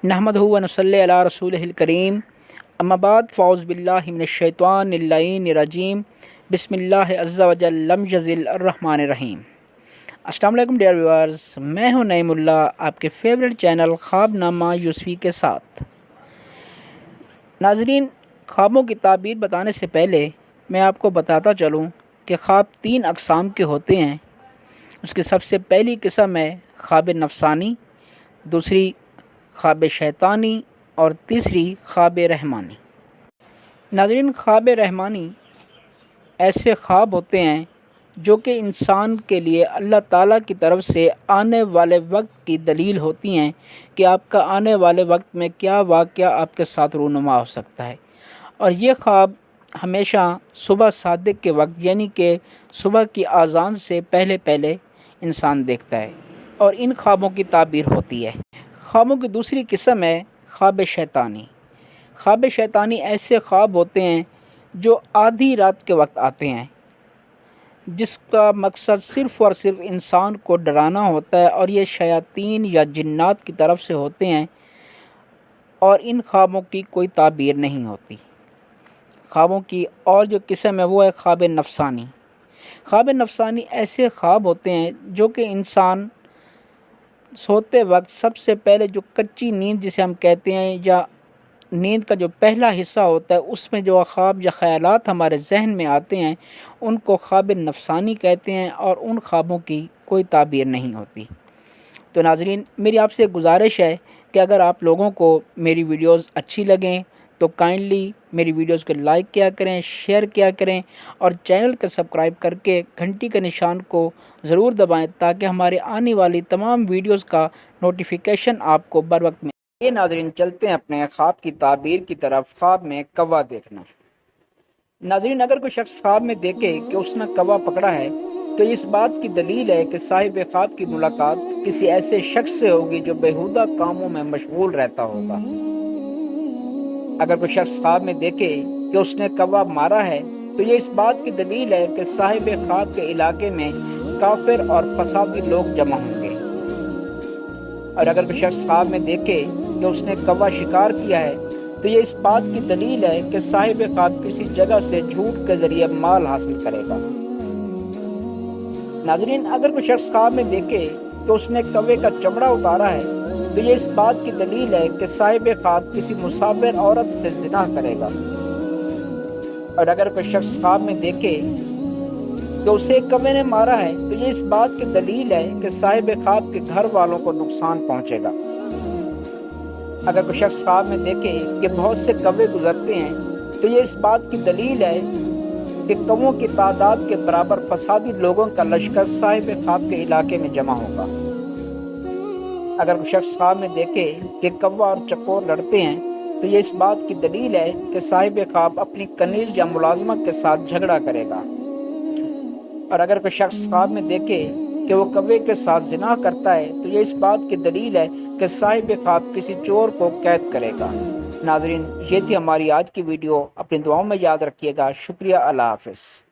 नहमदहु व नसल्ली अला रसूलिहिल करीम। अम्मा बाद फ़ाउज़ बिल्लाहि मिनश शैतानिर रजीम। बिस्मिल्लाह अज़्ज़ा व जल लम यज़िल अर्रहमानिर रहीम। अस्सलाम वालेकुम डियर व्यूअर्स, मैं हूं नईमुल्ला, आपके फेवरेट चैनल ख्वाबनामा यूसुफ़ी के साथ। नाज़रीन, ख्वाबों की ताबीर बताने से पहले मैं आपको बताता चलूं कि ख्वाब 3 अक़साम के होते हैं। उसकी सबसे पहली किस्म है ख्वाब नफ़सानी, दूसरी ख्वाब शैतानी और तीसरी ख्वाब रहमानी। नाज़रीन, ख्वाब रहमानी ऐसे ख्वाब होते हैं जो कि इंसान के लिए अल्लाह ताला की तरफ से आने वाले वक्त की दलील होती हैं कि आपका आने वाले वक्त में क्या वाक़या आपके साथ रूनुमा हो सकता है। और ये ख्वाब हमेशा सुबह सादिक के वक्त यानी कि सुबह की आज़ान से पहले पहले इंसान देखता है और इन ख्वाबों की ताबीर होती है। ख्वाबों की दूसरी किस्म है ख्वाब शैतानी। ख्वाब शैतानी ऐसे ख्वाब होते हैं जो आधी रात के वक्त आते हैं, जिसका मकसद सिर्फ़ और सिर्फ इंसान को डराना होता है और ये शयातीन या जिन्नात की तरफ से होते हैं और इन ख्वाबों की कोई ताबीर नहीं होती। ख्वाबों की और जो किस्म है वो है ख्वाब नफ़सानी। ख्वाब नफ़सानी ऐसे ख्वाब होते हैं जो कि इंसान सोते वक्त सबसे पहले जो कच्ची नींद जिसे हम कहते हैं या नींद का जो पहला हिस्सा होता है उसमें जो ख्वाब या ख़यालात हमारे जहन में आते हैं उनको ख्वाब नफ़सानी कहते हैं और उन ख्वाबों की कोई ताबीर नहीं होती। तो नाज़रीन, मेरी आपसे गुजारिश है कि अगर आप लोगों को मेरी वीडियोज़ अच्छी लगें तो काइंडली मेरी वीडियोज़ को लाइक किया करें, शेयर किया करें और चैनल को सब्सक्राइब करके घंटी के निशान को ज़रूर दबाएं ताकि हमारे आने वाली तमाम वीडियोज़ का नोटिफिकेशन आपको बर वक्त मिले। ये नाज़रीन, चलते हैं अपने ख्वाब की ताबीर की तरफ। ख्वाब में कौवा देखना। नाज़रीन, अगर कोई शख्स ख्वाब में देखे कि उसने कौवा पकड़ा है तो इस बात की दलील है कि साहिब ख्वाब की मुलाकात किसी ऐसे शख्स से होगी जो बेहुदा कामों में मशगूल रहता होगा। अगर कोई शख्स ख्वाब में देखे कि उसने कौवा मारा है तो ये इस बात की दलील है कि साहिब ख्वाब के इलाके में काफिर और फसादी लोग जमा होंगे। और अगर कोई शख्स ख्वाब में देखे कि उसने कौवा शिकार किया है तो ये इस बात की दलील है कि साहिब ख्वाब किसी जगह से झूठ के जरिए माल हासिल करेगा। नाज़रीन, अगर कोई शख्स ख्वाब में देखे कि उसने कौवे का चमड़ा उतारा है तो ये इस बात की दलील है कि साहिब ख्वाब किसी मुसाफिर औरत से ज़िना करेगा। और अगर कोई शख्स ख्वाब में देखे कि उसे कौवे ने मारा है तो ये इस बात की दलील है कि साहिब ख्वाब के घर वालों को नुकसान पहुंचेगा। अगर कोई शख्स ख्वाब में देखे कि बहुत से कौवे गुजरते हैं तो ये इस बात की दलील है कि कौवों की तादाद के बराबर फसादी लोगों का लश्कर साहिब ख्वाब के इलाके में जमा होगा। अगर कोई शख्स ख्वाब में देखे कि कौवा और चकोर लड़ते हैं तो ये इस बात की दलील है कि साहिब ख्वाब अपनी कनीज या मुलाजमा के साथ झगड़ा करेगा। और अगर कोई शख्स ख्वाब में देखे कि वो कौवे के साथ ज़िना करता है तो ये इस बात की दलील है कि साहिब ख्वाब किसी चोर को कैद करेगा। नाज़रीन, ये थी हमारी आज की वीडियो। अपनी दुआओं में याद रखिएगा। शुक्रिया। अल्लाह हाफ़िज़।